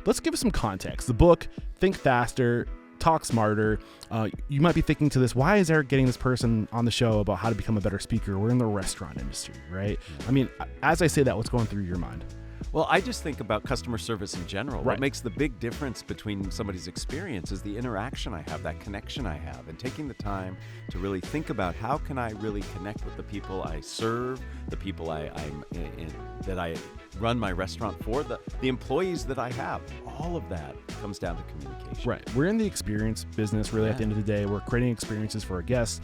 let's give some context. The book, Think Faster, Talk Smarter. You might be thinking to this, why is Eric getting this person on the show about how to become a better speaker? We're in the restaurant industry, right? I mean, as I say that, what's going through your mind? Well, I just think about customer service in general. Right. What makes the big difference between somebody's experience is the interaction I have, that connection I have, and taking the time to really think about how can I really connect with the people I serve, the people that I run my restaurant for, the employees that I have. All of that comes down to communication. Right. We're in the experience business, really. At the end of the day, we're creating experiences for our guests.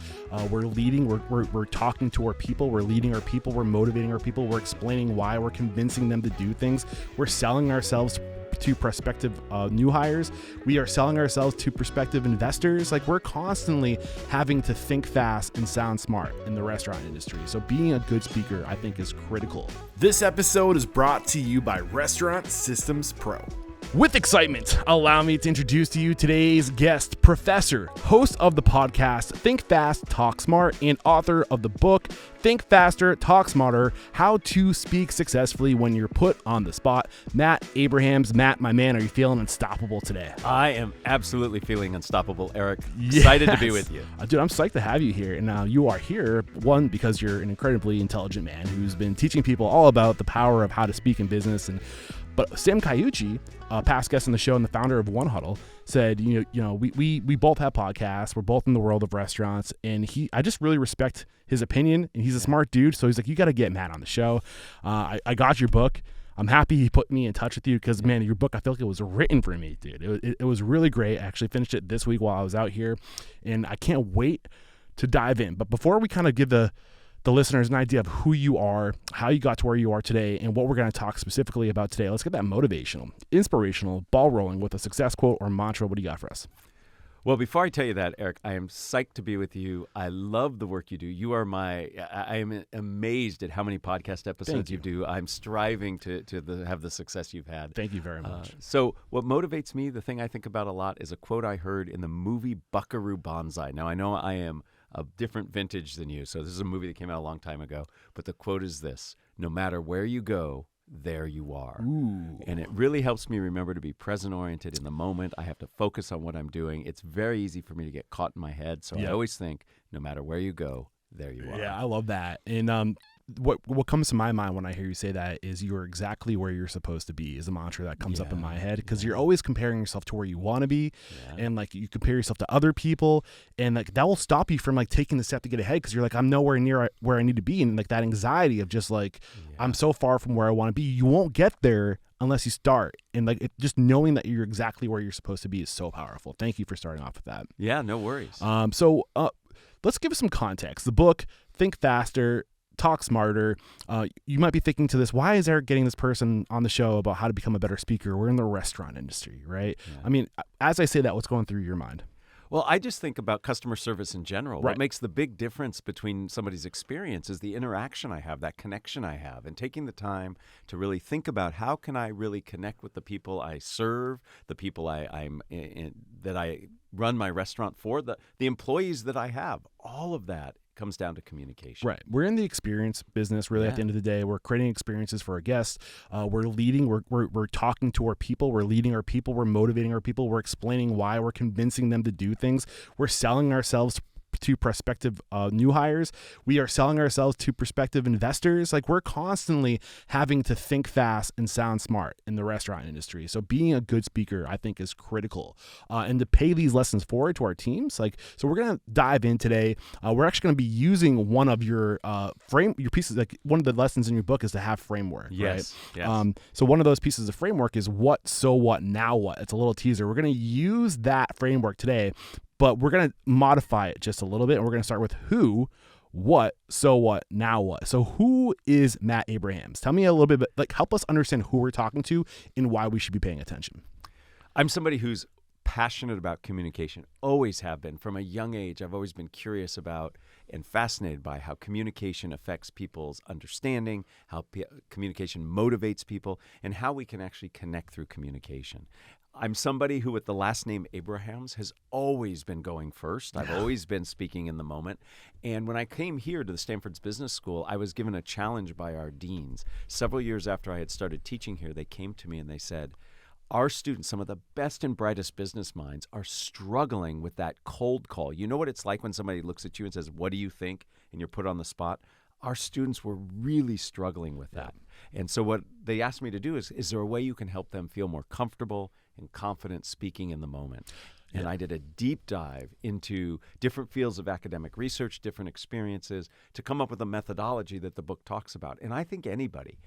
We're leading, we're talking to our people, we're leading our people, we're motivating our people, we're explaining why, we're convincing them to do things. We're selling ourselves to prospective new hires. We are selling ourselves to prospective investors. Like, we're constantly having to think fast and sound smart in the restaurant industry. So being a good speaker, I think, is critical. This episode is brought to you by Restaurant Systems Pro. With excitement, allow me to introduce to you today's guest, Professor, host of the podcast Think Fast, Talk Smart, and author of the book Think Faster, Talk Smarter, How to Speak Successfully When You're Put on the Spot. Matt Abrahams. Matt, my man, are you feeling unstoppable today? I am absolutely feeling unstoppable, Eric. Excited to be with you. Dude, I'm psyched to have you here. And now you are here, one, because you're an incredibly intelligent man who's been teaching people all about the power of how to speak in business. But Sam Caiucci, a past guest on the show and the founder of One Huddle, said, we both have podcasts. We're both in the world of restaurants. And I just really respect his opinion. And he's a smart dude. So he's like, you got to get Matt on the show. I got your book. I'm happy he put me in touch with you because, man, your book, I feel like it was written for me, dude. It was really great. I actually finished it this week while I was out here. And I can't wait to dive in. But before we kind of give the listeners an idea of who you are, how you got to where you are today, and what we're going to talk specifically about today, let's get that motivational, inspirational, ball rolling with a success quote or mantra. What do you got for us? Well, before I tell you that, Eric, I am psyched to be with you. I love the work you do. I am amazed at how many podcast episodes you do. I'm striving to have the success you've had. Thank you very much. So what motivates me, the thing I think about a lot, is a quote I heard in the movie Buckaroo Banzai. Now, I know I am a different vintage than you, so this is a movie that came out a long time ago, but the quote is this: no matter where you go, there you are. Ooh. And it really helps me remember to be present-oriented in the moment. I have to focus on what I'm doing. It's very easy for me to get caught in my head, so I always think, no matter where you go, there you are. Yeah, I love that. And what comes to my mind when I hear you say that is you're exactly where you're supposed to be is a mantra that comes up in my head, because you're always comparing yourself to where you want to be, and like you compare yourself to other people, and like that will stop you from like taking the step to get ahead, because you're like, I'm nowhere near where I need to be, and like that anxiety of just like I'm so far from where I want to be. You won't get there unless you start, and like just knowing that you're exactly where you're supposed to be is so powerful. Thank you for starting off with that. Yeah, no worries. So let's give some context. The book, Think Faster, Talk Smarter. You might be thinking to this, why is Eric getting this person on the show about how to become a better speaker? We're in the restaurant industry, right? I mean, as I say that, what's going through your mind? Well, I just think about customer service in general. Right. What makes the big difference between somebody's experience is the interaction I have, that connection I have, and taking the time to really think about how can I really connect with the people I serve, the people that I run my restaurant for, the employees that I have. All of that comes down to communication. Right. We're in the experience business, really. At the end of the day, we're creating experiences for our guests. We're leading, we're talking to our people, we're leading our people, we're motivating our people, we're explaining why, we're convincing them to do things. We're selling ourselves to prospective new hires. We are selling ourselves to prospective investors. Like, we're constantly having to think fast and sound smart in the restaurant industry. So being a good speaker, I think, is critical. And to pay these lessons forward to our teams, so we're going to dive in today. We're actually going to be using one of your your pieces. Like, one of the lessons in your book is to have framework. Yes. Right? Yes. So one of those pieces of framework is what, so what, now what. It's a little teaser. We're going to use that framework today, but we're going to modify it just a little bit, and we're going to start with who, what, so what, now what. So who is Matt Abrahams? Tell me a little bit, like, help us understand who we're talking to and why we should be paying attention. I'm somebody who's passionate about communication, always have been. From a young age, I've always been curious about and fascinated by how communication affects people's understanding, how communication motivates people, and how we can actually connect through communication. I'm somebody who, with the last name Abrahams, has always been going first. I've always been speaking in the moment. And when I came here to the Stanford's Business School, I was given a challenge by our deans. Several years after I had started teaching here, they came to me and they said, our students, some of the best and brightest business minds, are struggling with that cold call. You know what it's like when somebody looks at you and says, "What do you think?" and you're put on the spot? Our students were really struggling with that. And so what they asked me to do is there a way you can help them feel more comfortable and confident speaking in the moment? And I did a deep dive into different fields of academic research, different experiences, to come up with a methodology that the book talks about. And I think anybody,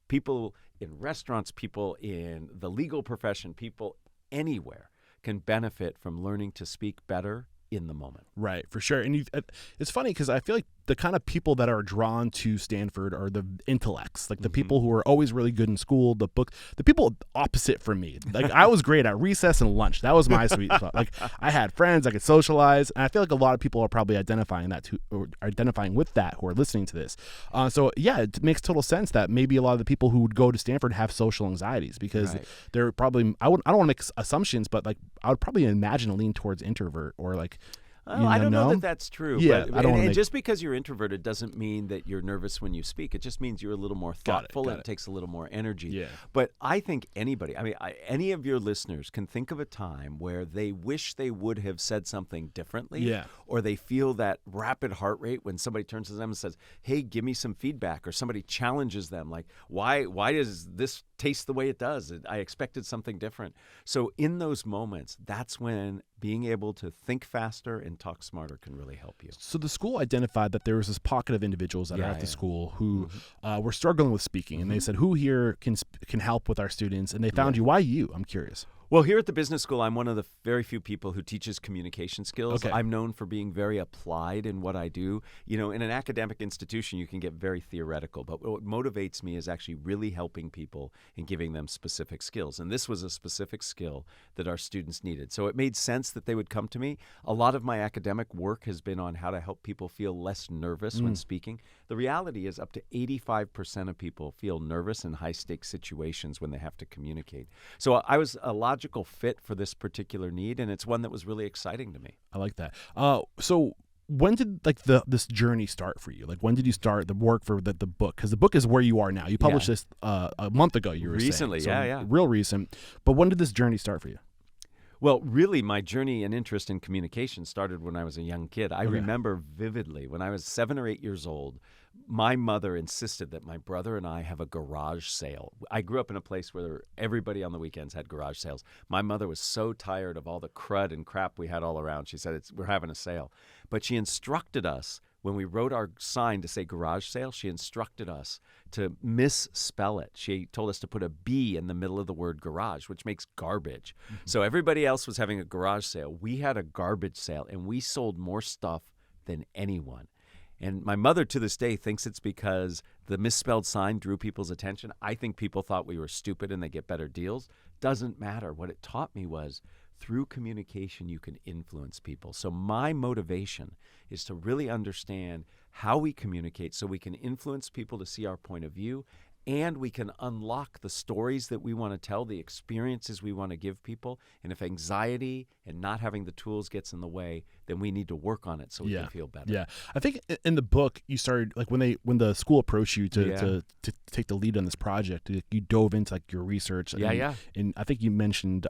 people in restaurants, people in the legal profession, people anywhere, can benefit from learning to speak better in the moment. Right, for sure. And it's funny because I feel like the kind of people that are drawn to Stanford are the intellects, like the people who are always really good in school, the people opposite from me. Like I was great at recess and lunch. That was my sweet spot. Like I had friends, I could socialize, and I feel like a lot of people are probably identifying with that who are listening to this. So yeah, it makes total sense that maybe a lot of the people who would go to Stanford have social anxieties because they're probably, I don't want to make assumptions, but like I would probably imagine a lean towards introvert or like, I don't know that that's true. Yeah, but, and just because you're introverted doesn't mean that you're nervous when you speak. It just means you're a little more thoughtful and it takes a little more energy. Yeah. But I think anybody, any of your listeners can think of a time where they wish they would have said something differently, or they feel that rapid heart rate when somebody turns to them and says, "Hey, give me some feedback," or somebody challenges them, like, "Why does this taste the way it does? I expected something different." So in those moments, that's when being able to think faster and talk smarter can really help you. So the school identified that there was this pocket of individuals that are at the school who were struggling with speaking, and they said, "Who here can help with our students?" And they found you. Why you? I'm curious. Well, here at the business school, I'm one of the very few people who teaches communication skills. I'm known for being very applied in what I do. You know, in an academic institution, you can get very theoretical, but what motivates me is actually really helping people and giving them specific skills. And this was a specific skill that our students needed. So it made sense that they would come to me. A lot of my academic work has been on how to help people feel less nervous when speaking. The reality is up to 85% of people feel nervous in high-stakes situations when they have to communicate. So I was a logical fit for this particular need, and it's one that was really exciting to me. I like that. So when did this journey start for you? Like when did you start the work for the book? Because the book is where you are now. You published this a month ago. You were recently, saying. So real recent. But when did this journey start for you? Well, really, my journey and interest in communication started when I was a young kid. I remember vividly when I was 7 or 8 years old, my mother insisted that my brother and I have a garage sale. I grew up in a place where everybody on the weekends had garage sales. My mother was so tired of all the crud and crap we had all around. She said, "We're having a sale." But she instructed us, when we wrote our sign to say garage sale, she instructed us to misspell it. She told us to put a B in the middle of the word garage, which makes garbage. So everybody else was having a garage sale. We had a garbage sale, and we sold more stuff than anyone. And my mother to this day thinks it's because the misspelled sign drew people's attention. I think people thought we were stupid and they get better deals. Doesn't matter. What it taught me was through communication, you can influence people. So my motivation is to really understand how we communicate so we can influence people to see our point of view, and we can unlock the stories that we want to tell, the experiences we want to give people. And if anxiety and not having the tools gets in the way, then we need to work on it so we can feel better. Yeah. I think in the book you started, like when the school approached you to take the lead on this project, you dove into like your research. And I think you mentioned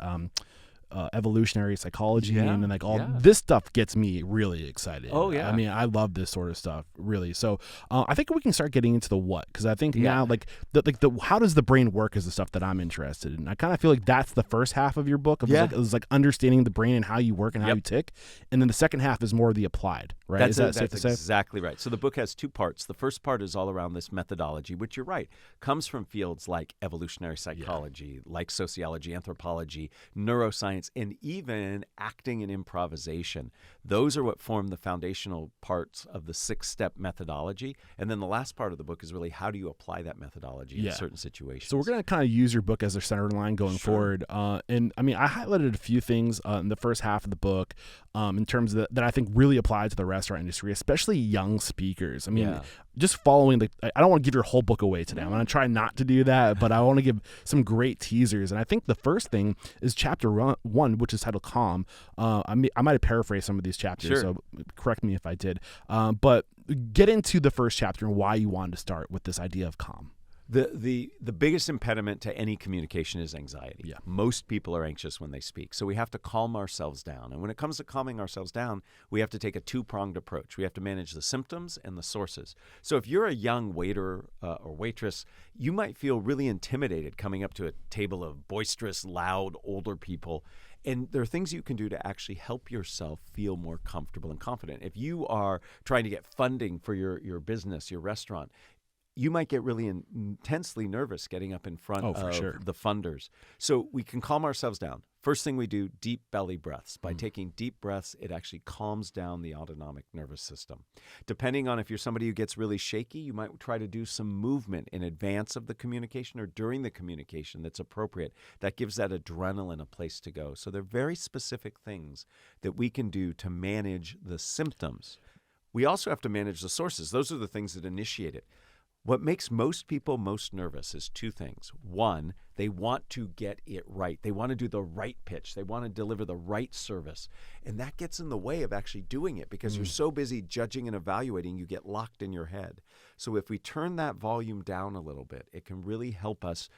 evolutionary psychology and like all this stuff gets me really excited. I mean, I love this sort of stuff, really. So I think we can start getting into the what, because I think now like the how does the brain work is the stuff that I'm interested in. I kind of feel like that's the first half of your book. It was like understanding the brain and how you work and how you tick, and then the second half is more of the applied. Right? That's exactly right. So the book has two parts. The first part is all around this methodology, which you're right, comes from fields like evolutionary psychology, like sociology, anthropology, neuroscience, and even acting and improvisation. Those are what form the foundational parts of the 6-step methodology. And then the last part of the book is really how do you apply that methodology in certain situations. So we're going to kind of use your book as our center line going forward. And I mean, I highlighted a few things in the first half of the book in terms of that I think really apply to the restaurant industry, especially young speakers. I mean, just following I don't want to give your whole book away today. I'm going to try not to do that, but I want to give some great teasers. And I think the first thing is chapter 1, which is titled Calm. I might have paraphrased some of these chapters, so correct me if I did. But get into the first chapter and why you wanted to start with this idea of calm. The biggest impediment to any communication is anxiety. Yeah. Most people are anxious when they speak. So we have to calm ourselves down. And when it comes to calming ourselves down, we have to take a two-pronged approach. We have to manage the symptoms and the sources. So if you're a young waiter or waitress, you might feel really intimidated coming up to a table of boisterous, loud, older people. And there are things you can do to actually help yourself feel more comfortable and confident. If you are trying to get funding for your business, your restaurant, you might get really intensely nervous getting up in front of the funders. So we can calm ourselves down. First thing we do, deep belly breaths. By taking deep breaths, it actually calms down the autonomic nervous system. Depending on if you're somebody who gets really shaky, you might try to do some movement in advance of the communication or during the communication that's appropriate. That gives that adrenaline a place to go. So they're very specific things that we can do to manage the symptoms. We also have to manage the sources. Those are the things that initiate it. What makes most people most nervous is two things. One, they want to get it right. They want to do the right pitch. They want to deliver the right service. And that gets in the way of actually doing it because you're so busy judging and evaluating, you get locked in your head. So if we turn that volume down a little bit, it can really help us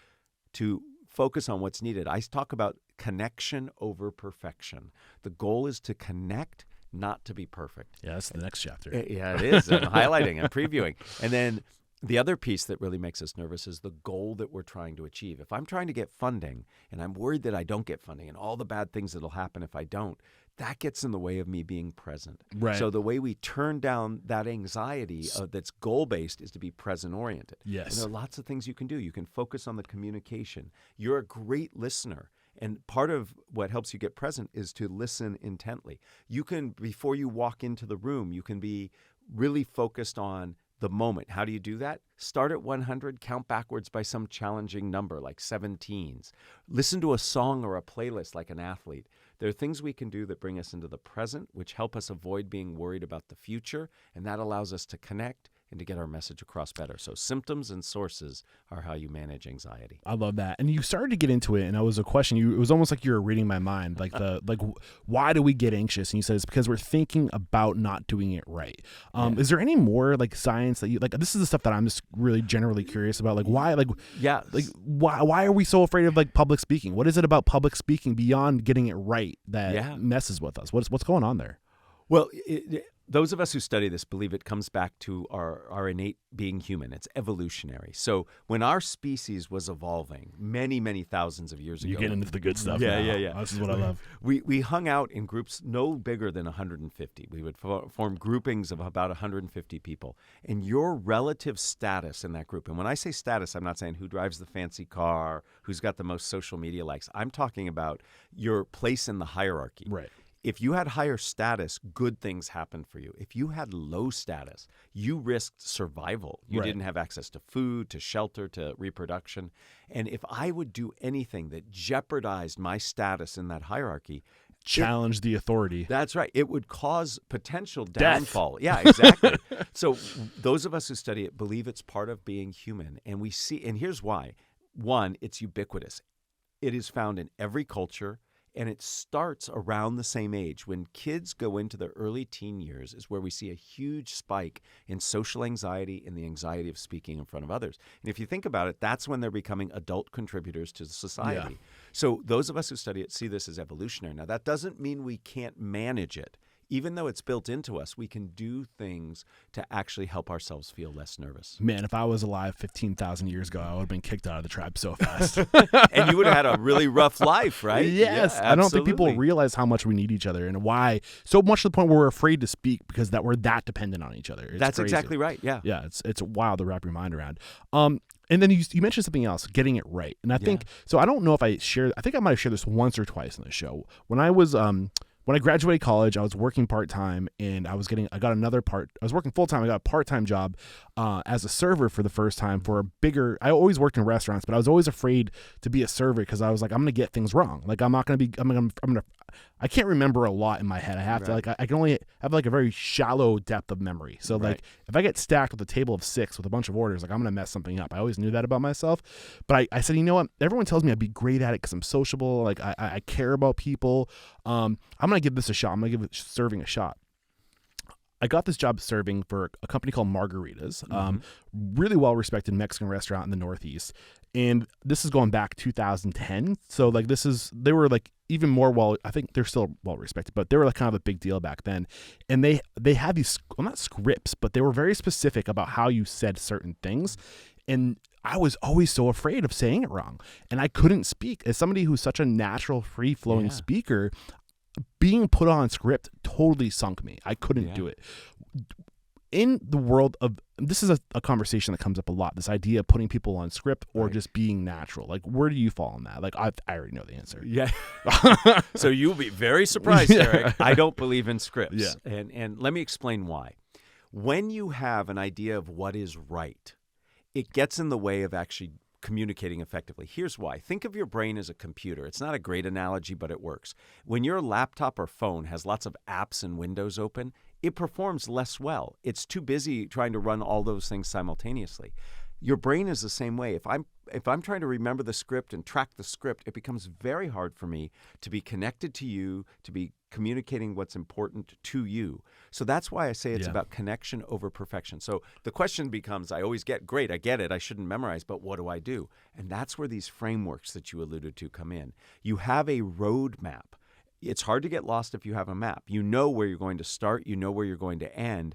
to focus on what's needed. I talk about connection over perfection. The goal is to connect, not to be perfect. Yeah, that's the next chapter. Yeah, it is. I'm highlighting, I'm previewing. And then the other piece that really makes us nervous is the goal that we're trying to achieve. If I'm trying to get funding and I'm worried that I don't get funding and all the bad things that'll happen if I don't, that gets in the way of me being present. Right. So the way we turn down that anxiety that's goal-based is to be present-oriented. Yes. And there are lots of things you can do. You can focus on the communication. You're a great listener. And part of what helps you get present is to listen intently. You can, before you walk into the room, you can be really focused on the moment. How do you do that? Start at 100, count backwards by some challenging number like 17s. Listen to a song or a playlist like an athlete. There are things we can do that bring us into the present, which help us avoid being worried about the future, and that allows us to connect and to get our message across better. So symptoms and sources are how you manage anxiety. I love that. And you started to get into it, and it was a question. It was almost like you were reading my mind. Why do we get anxious? And you said it's because we're thinking about not doing it right. Is there any more like science that you like? This is the stuff that I'm just really generally curious about. Like why? Why are we so afraid of like public speaking? What is it about public speaking beyond getting it right that messes with us? What's going on there? Well, those of us who study this believe it comes back to our innate being human. It's evolutionary. So when our species was evolving many, many thousands of years ago. You get into the good stuff. Yeah. This is what I love. We hung out in groups no bigger than 150. We would form groupings of about 150 people. And your relative status in that group, and when I say status, I'm not saying who drives the fancy car, who's got the most social media likes. I'm talking about your place in the hierarchy. Right. If you had higher status, good things happened for you. If you had low status, you risked survival. You didn't have access to food, to shelter, to reproduction. And if I would do anything that jeopardized my status in that hierarchy, challenge the authority. That's right. It would cause potential downfall. Yeah, exactly. So those of us who study it believe it's part of being human. And we see, and here's why. One, it's ubiquitous. It is found in every culture. And it starts around the same age. When kids go into their early teen years is where we see a huge spike in social anxiety and the anxiety of speaking in front of others. And if you think about it, that's when they're becoming adult contributors to society. Yeah. So those of us who study it see this as evolutionary. Now, that doesn't mean we can't manage it. Even though it's built into us, we can do things to actually help ourselves feel less nervous. Man, if I was alive 15,000 years ago, I would have been kicked out of the tribe so fast. And you would have had a really rough life, right? Yes. Yeah, I don't think people realize how much we need each other and why. So much to the point where we're afraid to speak because we're that dependent on each other. That's crazy. Exactly right. Yeah. Yeah. It's wild to wrap your mind around. And then you mentioned something else, getting it right. And I think, so I don't know if I think I might have shared this once or twice on the show. When I graduated college, I was working part-time and I was working full-time. I got a part-time job as a server for the first time for I always worked in restaurants, but I was always afraid to be a server because I was like, I'm going to get things wrong. Like I can't remember a lot in my head. I have to I can only have like a very shallow depth of memory. So like if I get stacked with a table of 6 with a bunch of orders, like I'm going to mess something up. I always knew that about myself, but I said, you know what? Everyone tells me I'd be great at it because I'm sociable. Like I care about people. I'm going to give this a shot. I'm going to give serving a shot. I got this job serving for a company called Margaritas, really well respected Mexican restaurant in the Northeast. And this is going back 2010. So like they were like even more I think they're still well respected, but they were like kind of a big deal back then. And they had these, well, not scripts, but they were very specific about how you said certain things. And I was always so afraid of saying it wrong. And I couldn't speak. As somebody who's such a natural, free-flowing speaker, being put on script totally sunk me. I couldn't do it. In the world of, this is a conversation that comes up a lot, this idea of putting people on script or just being natural. Like, where do you fall on that? Like, I already know the answer. Yeah. So you'll be very surprised, Eric. I don't believe in scripts. Yeah. And let me explain why. When you have an idea of what is right, it gets in the way of actually communicating effectively. Here's why. Think of your brain as a computer. It's not a great analogy, but it works. When your laptop or phone has lots of apps and windows open, it performs less well. It's too busy trying to run all those things simultaneously. Your brain is the same way. If I'm trying to remember the script and track the script, it becomes very hard for me to be connected to you, to be communicating what's important to you. So that's why I say it's about connection over perfection. So the question becomes, I always get, great, I get it, I shouldn't memorize, but what do I do? And that's where these frameworks that you alluded to come in. You have a roadmap. It's hard to get lost if you have a map. You know where you're going to start, you know where you're going to end,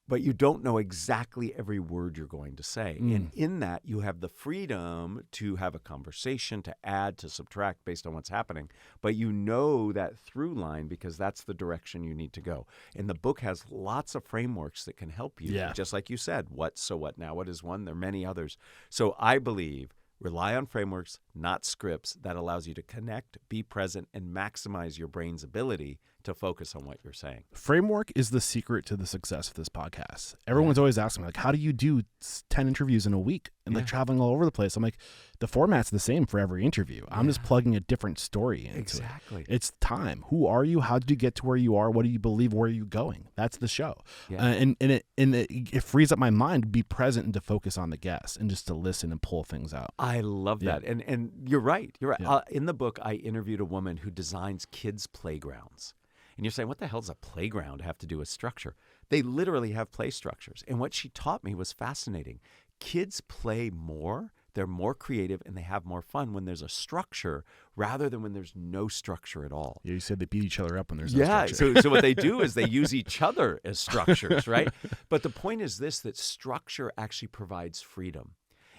but you don't know exactly every word you're going to say. And in that, you have the freedom to have a conversation, to add, to subtract based on what's happening. But you know that through line because that's the direction you need to go. And the book has lots of frameworks that can help you. Yeah. Just like you said, what, so what now? What is one? There are many others. So I believe rely on frameworks, not scripts. That allows you to connect, be present, and maximize your brain's ability to focus on what you're saying. Framework is the secret to the success of this podcast. Everyone's always asking me, like, how do you do 10 interviews in a week and like traveling all over the place? I'm like, the format's the same for every interview. I'm just plugging a different story into it. It's time. Who are you? How did you get to where you are? What do you believe? Where are you going? That's the show. And it frees up my mind to be present and to focus on the guests and just to listen and pull things out. I love that. And you're right. You're right. In the book, I interviewed a woman who designs kids' playgrounds. And you're saying, what the hell does a playground have to do with structure? They literally have play structures. And what she taught me was fascinating. Kids play more, they're more creative, and they have more fun when there's a structure rather than when there's no structure at all. Yeah, you said they beat each other up when there's no structure. So what they do is they use each other as structures, right? But the point is this, that structure actually provides freedom.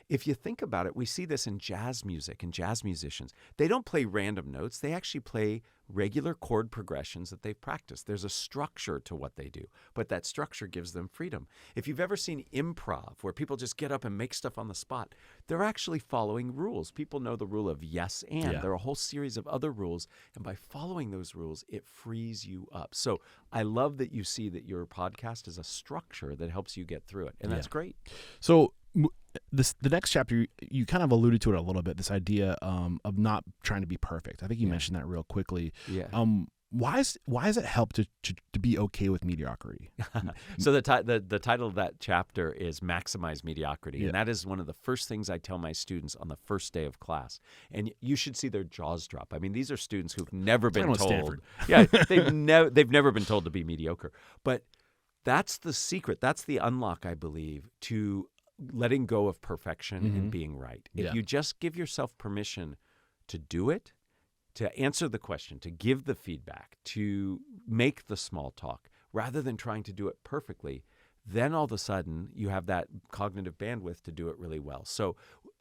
If you think about it, we see this in jazz music and jazz musicians. They don't play random notes. They actually play regular chord progressions that they've practiced. There's a structure to what they do, but that structure gives them freedom. If you've ever seen improv, where people just get up and make stuff on the spot, they're actually following rules. People know the rule of yes and. There are a whole series of other rules, and by following those rules, it frees you up. So I love that you see that your podcast is a structure that helps you get through it, and that's great. So the next chapter, you kind of alluded to it a little bit, this idea of not trying to be perfect. I think you mentioned that real quickly. Why does it help to be okay with mediocrity? So the title of that chapter is Maximize Mediocrity. And that is one of the first things I tell my students on the first day of class. And you should see their jaws drop. I mean, these are students who've never been told. They've never been told to be mediocre. But that's the secret. That's the unlock, I believe, to letting go of perfection and being right. If you just give yourself permission to do it, to answer the question, to give the feedback, to make the small talk, rather than trying to do it perfectly, then all of a sudden you have that cognitive bandwidth to do it really well. So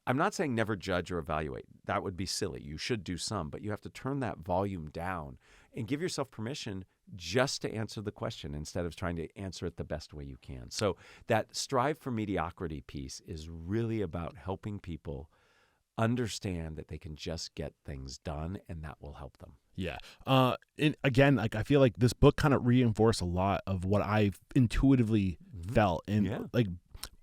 I'm not saying never judge or evaluate. That would be silly. You should do some, but you have to turn that volume down and give yourself permission just to answer the question instead of trying to answer it the best way you can. So that strive for mediocrity piece is really about helping people understand that they can just get things done, and that will help them. Yeah. And again, like I feel like this book kind of reinforced a lot of what I've intuitively felt. And like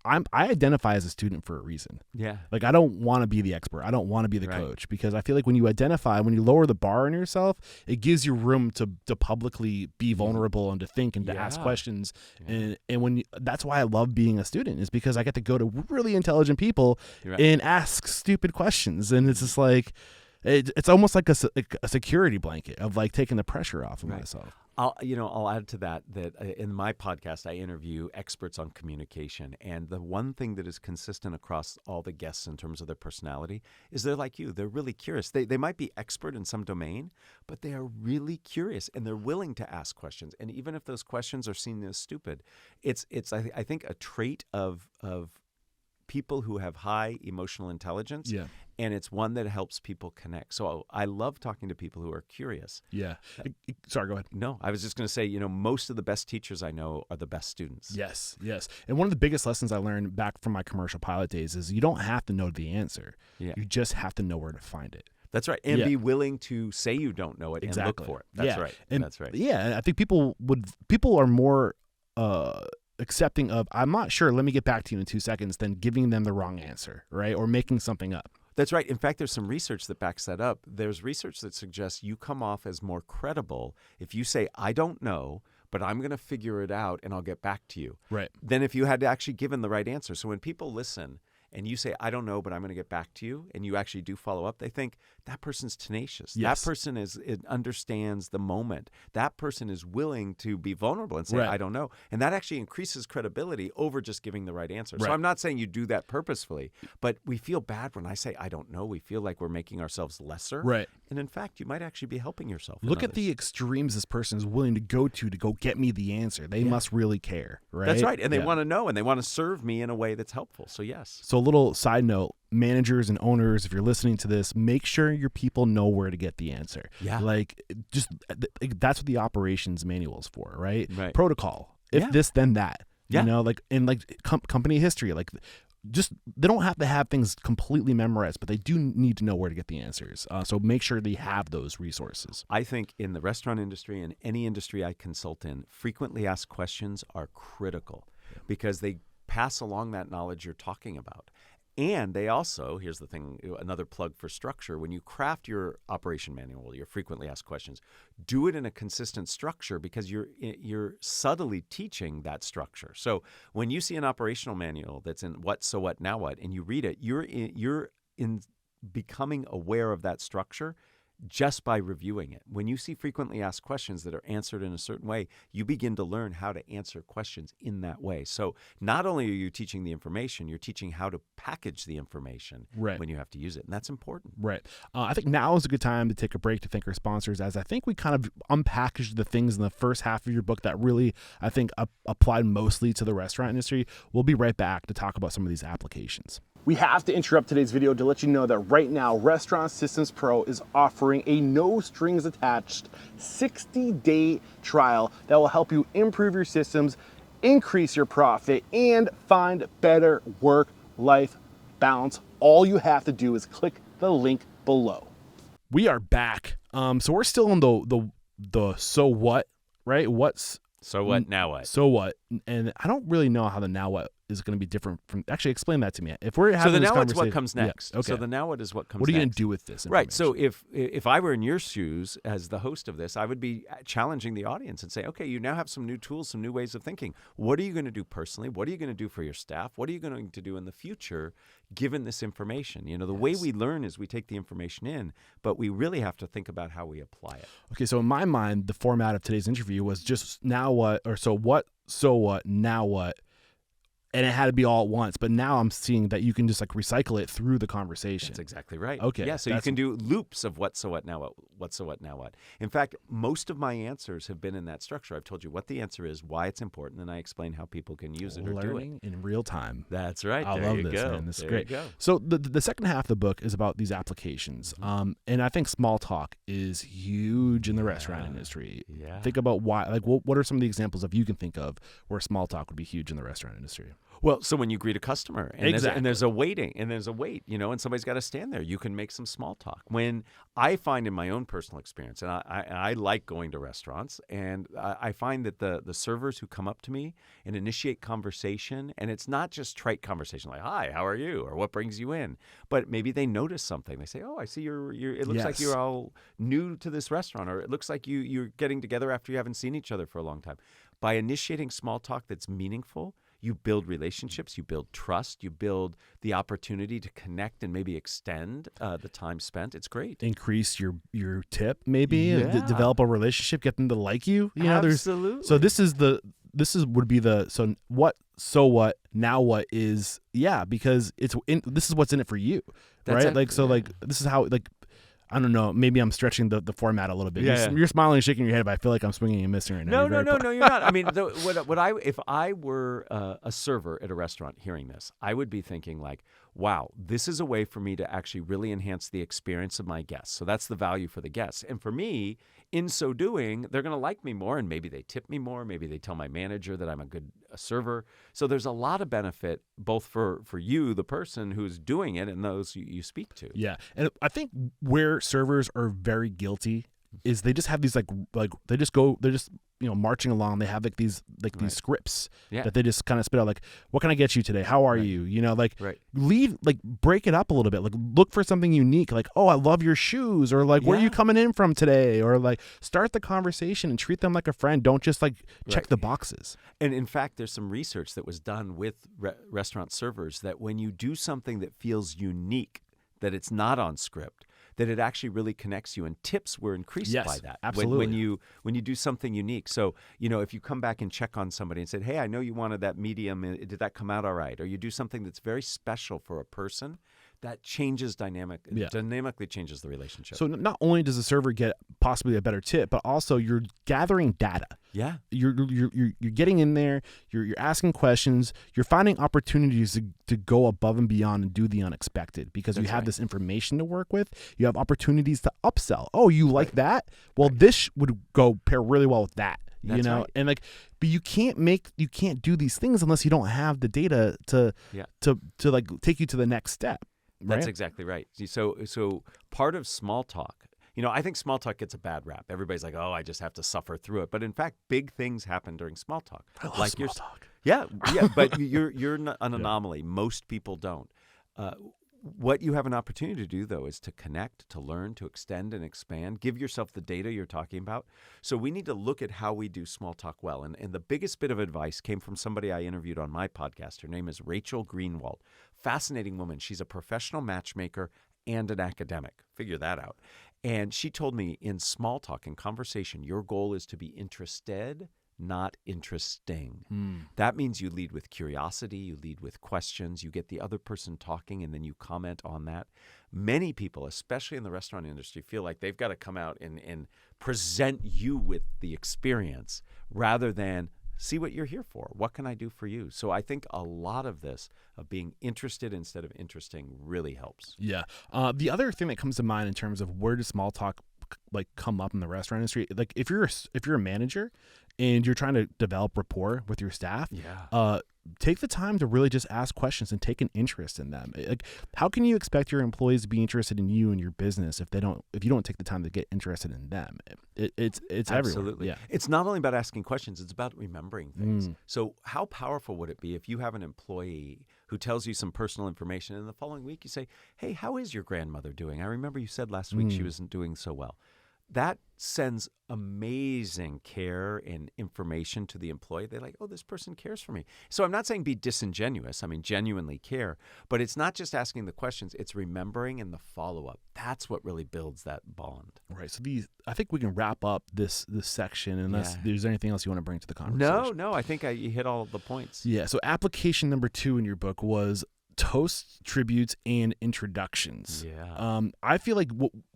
I identify as a student for a reason. Yeah. Like I don't want to be the expert. I don't want to be the coach, because I feel like when you identify, when you lower the bar on yourself, it gives you room to publicly be vulnerable and to think and to ask questions. And when that's why I love being a student, is because I get to go to really intelligent people and ask stupid questions. And it's just like, it's almost like a security blanket of like taking the pressure off of myself. I'll add to that in my podcast, I interview experts on communication. And the one thing that is consistent across all the guests in terms of their personality is they're like you. They're really curious. They might be expert in some domain, but they are really curious and they're willing to ask questions. And even if those questions are seen as stupid, it's I think a trait of people who have high emotional intelligence. Yeah. And it's one that helps people connect. So I love talking to people who are curious. Yeah. Sorry, go ahead. No, I was just going to say, most of the best teachers I know are the best students. Yes, yes. And one of the biggest lessons I learned back from my commercial pilot days is you don't have to know the answer. Yeah. You just have to know where to find it. That's right. And be willing to say you don't know it and look for it. That's right. And that's right. Yeah, I think people are more accepting of, I'm not sure, let me get back to you in 2 seconds, than giving them the wrong answer, right? Or making something up. That's right. In fact, there's some research that backs that up. There's research that suggests you come off as more credible if you say, I don't know, but I'm going to figure it out and I'll get back to you. Right. Than if you had actually given the right answer. So when people listen and you say, I don't know, but I'm going to get back to you, and you actually do follow up, they think that person's tenacious. Yes. That person understands the moment. That person is willing to be vulnerable and say, Right. I don't know. And that actually increases credibility over just giving the right answer. Right. So I'm not saying you do that purposefully, but we feel bad when I say, I don't know. We feel like we're making ourselves lesser. Right. And in fact, you might actually be helping yourself. Look at the extremes this person is willing to go get me the answer. They must really care, right? That's right. And they want to know, and they want to serve me in a way that's helpful. So yes. So a little side note, managers and owners, if you're listening to this, make sure your people know where to get the answer. Yeah. That's what the operations manual is for, right? Right. Protocol. If this, then that. Yeah. Company history, they don't have to have things completely memorized, but they do need to know where to get the answers. So make sure they have those resources. I think in the restaurant industry and any industry I consult in, frequently asked questions are critical because they pass along that knowledge you're talking about. And they also, here's the thing, another plug for structure. When you craft your operation manual, your frequently asked questions, do it in a consistent structure because you're subtly teaching that structure. So when you see an operational manual that's in what, so what, now what, and you read it, you're in becoming aware of that structure just by reviewing it. When you see frequently asked questions that are answered in a certain way, you begin to learn how to answer questions in that way. So not only are you teaching the information, you're teaching how to package the information when you have to use it. And that's important. Right. I think now is a good time to take a break to thank our sponsors, as I think we kind of unpackaged the things in the first half of your book that really, I think, applied mostly to the restaurant industry. We'll be right back to talk about some of these applications. We have to interrupt today's video to let you know that right now, Restaurant Systems Pro is offering a no-strings-attached 60-day trial that will help you improve your systems, increase your profit, and find better work-life balance. All you have to do is click the link below. We are back. So we're still on the so what, right? So what, now what? So what? And I don't really know how the now what is going to be different from. Actually, explain that to me. If we're having so the this now what's what conversation- comes next. Yeah, okay. So the now what is what comes next. What are you going to do with this Right. So information? if I were in your shoes as the host of this, I would be challenging the audience and say, okay, you now have some new tools, some new ways of thinking. What are you going to do personally? What are you going to do for your staff? What are you going to do in the future, given this information? The way we learn is we take the information in, but we really have to think about how we apply it. Okay, so in my mind, the format of today's interview was just now what, or so what, now what, and it had to be all at once. But now I'm seeing that you can just recycle it through the conversation. That's exactly right. Okay, Yeah, so you can do loops of what, so what, now what, what, so what, now what. In fact, most of my answers have been in that structure. I've told you what the answer is, why it's important, and I explain how people can use it or do it. Learning in real time. That's right. I There love you this, go. man. This is There great. you go. So the second half of the book is about these applications. And I think small talk is huge in the restaurant industry. Yeah. Think about why, what are some of the examples you can think of where small talk would be huge in the restaurant industry? Well, so when you greet a customer and Exactly. there's a wait, and somebody's got to stand there, you can make some small talk. When I find in my own personal experience, and I like going to restaurants, and I find that the servers who come up to me and initiate conversation, and it's not just trite conversation like, hi, how are you? Or what brings you in? But maybe they notice something. They say, oh, I see it looks like Yes. you're all new to this restaurant, or it looks like you're getting together after you haven't seen each other for a long time. By initiating small talk that's meaningful, you build relationships, you build trust, you build the opportunity to connect and maybe extend the time spent. It's great. Increase your tip, maybe Yeah. develop a relationship, get them to like you. You know, Absolutely. so this would be the so what now what is because this is what's in it for you, That's right? it. This is how I don't know. Maybe I'm stretching the format a little bit. Yeah, You're smiling and shaking your head, but I feel like I'm swinging and missing right now. No, you're not. I mean, if I were a server at a restaurant hearing this, I would be thinking like, wow, this is a way for me to actually really enhance the experience of my guests. So that's the value for the guests. And for me, in so doing, they're going to like me more, and maybe they tip me more. Maybe they tell my manager that I'm a good server. So there's a lot of benefit both for you, the person who's doing it, and those you speak to. Yeah, and I think where servers are very guilty is they just have these they're just marching along. They have these scripts that they just kind of spit out, like, what can I get you today? How are you? Break it up a little bit. Like, look for something unique. Like, oh, I love your shoes, or like, where are you coming in from today? Or like, start the conversation and treat them like a friend. Don't just check the boxes. And in fact, there's some research that was done with restaurant servers that when you do something that feels unique, that it's not on script, that it actually really connects you, and tips were increased by that. Absolutely. When you do something unique. So, if you come back and check on somebody and said, hey, I know you wanted that medium, did that come out all right? Or you do something that's very special for a person, that changes dynamically changes the relationship. So not only does the server get possibly a better tip, but also you're gathering data. Yeah. You're getting in there, you're asking questions, you're finding opportunities to go above and beyond and do the unexpected, because you have this information to work with. You have opportunities to upsell. Oh, you like that? Well, this would pair really well with that. That's right. And but you can't do these things unless you don't have the data to take you to the next step. Right? That's exactly right. So part of small talk, I think small talk gets a bad rap. Everybody's like, oh, I just have to suffer through it. But in fact, big things happen during small talk. I love small talk. Yeah, but you're an anomaly. Most people don't. What you have an opportunity to do, though, is to connect, to learn, to extend and expand. Give yourself the data you're talking about. So we need to look at how we do small talk well. And the biggest bit of advice came from somebody I interviewed on my podcast. Her name is Rachel Greenwald. Fascinating woman. She's a professional matchmaker and an academic. Figure that out. And she told me, in small talk, in conversation, your goal is to be interested, not interesting. That means you lead with curiosity, you lead with questions, you get the other person talking, and then you comment on that. Many people, especially in the restaurant industry, feel like they've got to come out and present you with the experience rather than see what you're here for. What can I do for you? So I think a lot of this, of being interested instead of interesting, really helps. Yeah. The other thing that comes to mind in terms of where does small talk come up in the restaurant industry, like if you're a manager and you're trying to develop rapport with your staff, take the time to really just ask questions and take an interest in them. Like, how can you expect your employees to be interested in you and your business if you don't take the time to get interested in them? It's Absolutely. everywhere. Yeah. It's not only about asking questions, it's about remembering things. So how powerful would it be if you have an employee who tells you some personal information, and the following week you say, hey, how is your grandmother doing? I remember you said last week she wasn't doing so well. That sends amazing care and information to the employee. They're like, oh, this person cares for me. So I'm not saying be disingenuous. I mean, genuinely care. But it's not just asking the questions. It's remembering and the follow-up. That's what really builds that bond. Right. So I think we can wrap up this section unless there's anything else you want to bring to the conversation. No. I think you hit all the points. Yeah. So application number 2 in your book was toasts, tributes, and introductions. Yeah. I feel like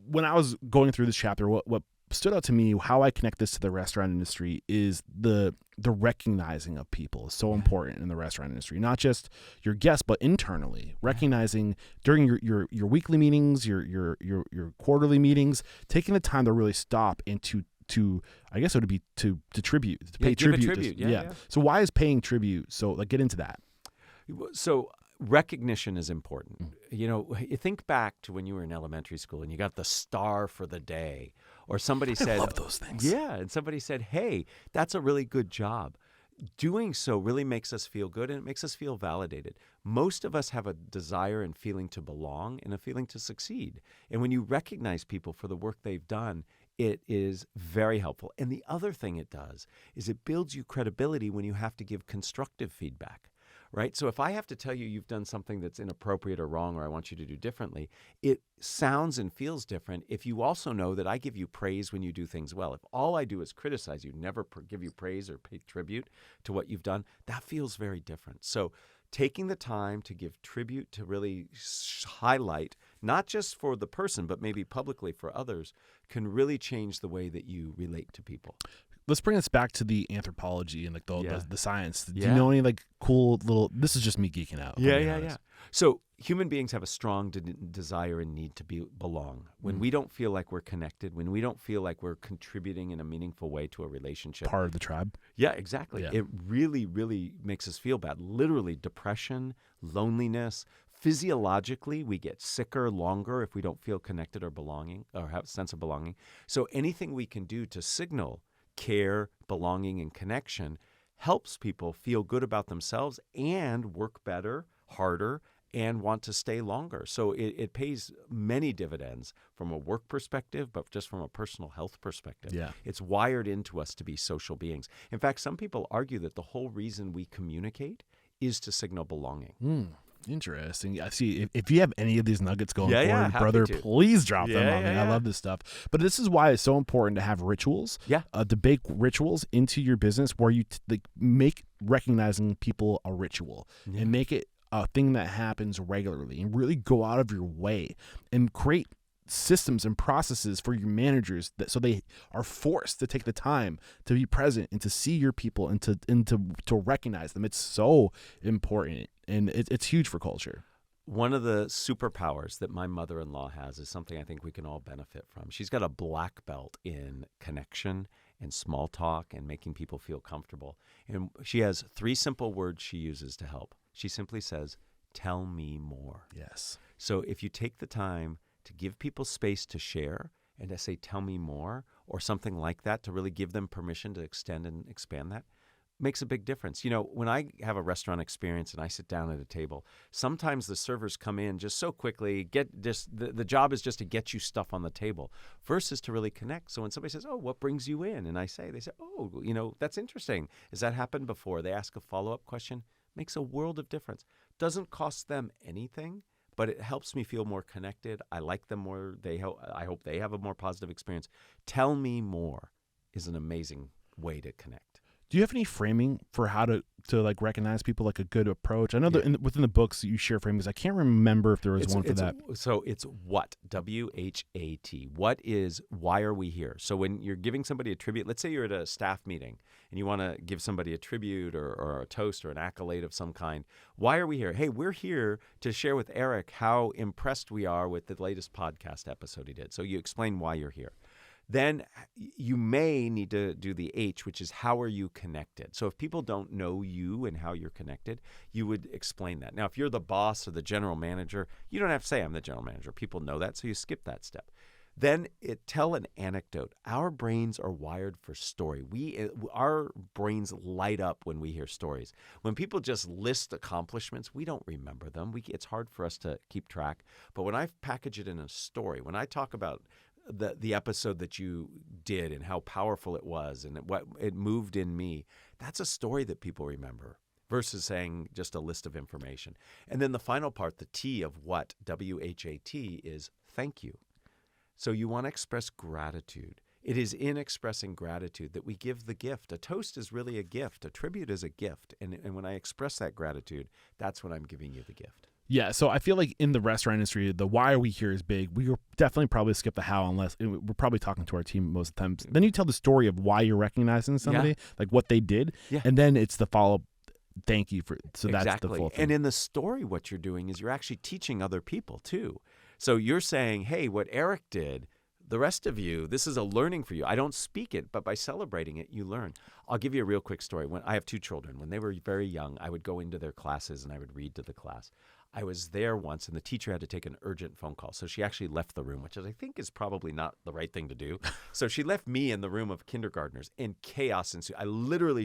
when I was going through this chapter, what stood out to me, how I connect this to the restaurant industry, is the recognizing of people is so important in the restaurant industry. Not just your guests, but internally recognizing during your weekly meetings, your quarterly meetings, taking the time to really stop and to I guess it would be to tribute, to pay tribute. Yeah. So why is paying tribute? So get into that. So recognition is important. You think back to when you were in elementary school and you got the star for the day, or somebody said, I love those things. Yeah, and somebody said, hey, that's a really good job. Doing so really makes us feel good, and it makes us feel validated. Most of us have a desire and feeling to belong and a feeling to succeed. And when you recognize people for the work they've done, it is very helpful. And the other thing it does is it builds you credibility when you have to give constructive feedback. right? So if I have to tell you you've done something that's inappropriate or wrong or I want you to do differently, it sounds and feels different if you also know that I give you praise when you do things well. If all I do is criticize you, never give you praise or pay tribute to what you've done, that feels very different. So taking the time to give tribute, to really highlight, not just for the person, but maybe publicly for others, can really change the way that you relate to people. Let's bring us back to the anthropology and like Yeah. the science. Do Yeah. you know any like cool little? This is just me geeking out. if I'm being honest. So human beings have a strong desire and need to belong. When we don't feel like we're connected, when we don't feel like we're contributing in a meaningful way to a relationship. Part of the tribe. Yeah, exactly. Yeah. It really, really makes us feel bad. Literally, depression, loneliness. Physiologically, we get sicker longer if we don't feel connected or belonging or have a sense of belonging. So anything we can do to signal care, belonging, and connection helps people feel good about themselves and work better, harder, and want to stay longer. So it pays many dividends from a work perspective, but just from a personal health perspective. Yeah. It's wired into us to be social beings. In fact, some people argue that the whole reason we communicate is to signal belonging. Interesting. I see. If you have any of these nuggets going Yeah, forward, happy brother, to. please drop them Yeah, on me. yeah, I love this stuff. But this is why it's so important to have rituals. Yeah. To bake rituals into your business where you make recognizing people a ritual and make it a thing that happens regularly, and really go out of your way and create systems and processes for your managers so they are forced to take the time to be present and to see your people and to recognize them. It's so important, and it's huge for culture. One of the superpowers that my mother-in-law has is something I think we can all benefit from. She's got a black belt in connection and small talk and making people feel comfortable. And she has 3 simple words she uses to help. She simply says, "Tell me more." Yes. So if you take the time to give people space to share and to say, "Tell me more," or something like that, to really give them permission to extend and expand that, makes a big difference. You know, when I have a restaurant experience and I sit down at a table, sometimes the servers come in just so quickly, the job is just to get you stuff on the table versus to really connect. So when somebody says, "Oh, what brings you in?" and they say, "Oh, that's interesting. Has that happened before?" They ask a follow-up question, makes a world of difference. Doesn't cost them anything, but it helps me feel more connected. I like them more. I hope they have a more positive experience. Tell me more is an amazing way to connect. Do you have any framing for how to like recognize people, like a good approach? I know that within the books you share framings. I can't remember if there was one for that. So it's what, WHAT. What is, why are we here? So when you're giving somebody a tribute, let's say you're at a staff meeting and you want to give somebody a tribute or a toast or an accolade of some kind. Why are we here? Hey, we're here to share with Eric how impressed we are with the latest podcast episode he did. So you explain why you're here. Then you may need to do the H, which is how are you connected? So if people don't know you and how you're connected, you would explain that. Now, if you're the boss or the general manager, you don't have to say I'm the general manager. People know that, so you skip that step. Then tell an anecdote. Our brains are wired for story. Our brains light up when we hear stories. When people just list accomplishments, we don't remember them. It's hard for us to keep track. But when I package it in a story, when I talk about the episode that you did and how powerful it was and what it moved in me, that's a story that people remember versus saying just a list of information. And then the final part, the T of what, WHAT, is thank you. So you want to express gratitude. It is in expressing gratitude that we give the gift. A toast is really a gift. A tribute is a gift. And when I express that gratitude, that's when I'm giving you the gift. Yeah, so I feel like in the restaurant industry, the why are we here is big. We will definitely probably skip the how unless we're probably talking to our team most of the time. Then you tell the story of why you're recognizing somebody, like what they did, and then it's the follow-up thank you for. So that's the full thing. And in the story, what you're doing is you're actually teaching other people too. So you're saying, hey, what Eric did, the rest of you, this is a learning for you. I don't speak it, but by celebrating it, you learn. I'll give you a real quick story. When I have 2 children. When they were very young, I would go into their classes and I would read to the class. I was there once, and the teacher had to take an urgent phone call. So she actually left the room, which I think is probably not the right thing to do. So she left me in the room of kindergartners, and chaos ensued.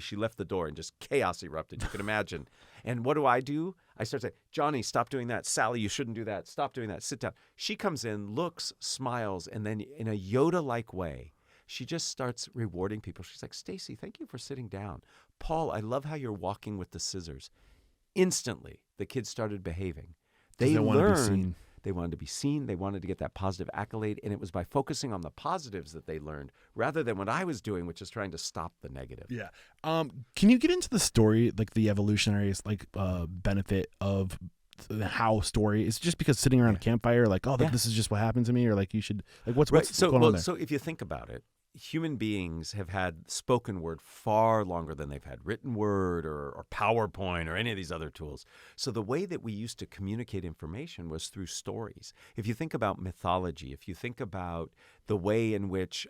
She left the door, and just chaos erupted. You can imagine. And what do? I start saying, Johnny, stop doing that. Sally, you shouldn't do that. Stop doing that. Sit down. She comes in, looks, smiles, and then in a Yoda-like way, she just starts rewarding people. She's like, Stacy, thank you for sitting down. Paul, I love how you're walking with the scissors. instantly the kids started behaving. 'Cause they wanted to be learned seen. they wanted to be seen. They wanted to get that positive accolade. And it was by focusing on the positives that they learned rather than what I was doing, which is trying to stop the negative. Yeah. Can you get into the story, like the evolutionary benefit of how story is just because sitting around a campfire, like, oh, this is just what happened to me, or like you should like what's going on there? So if you think about it, human beings have had spoken word far longer than they've had written word or PowerPoint or any of these other tools. So the way that we used to communicate information was through stories. If you think about mythology, if you think about the way in which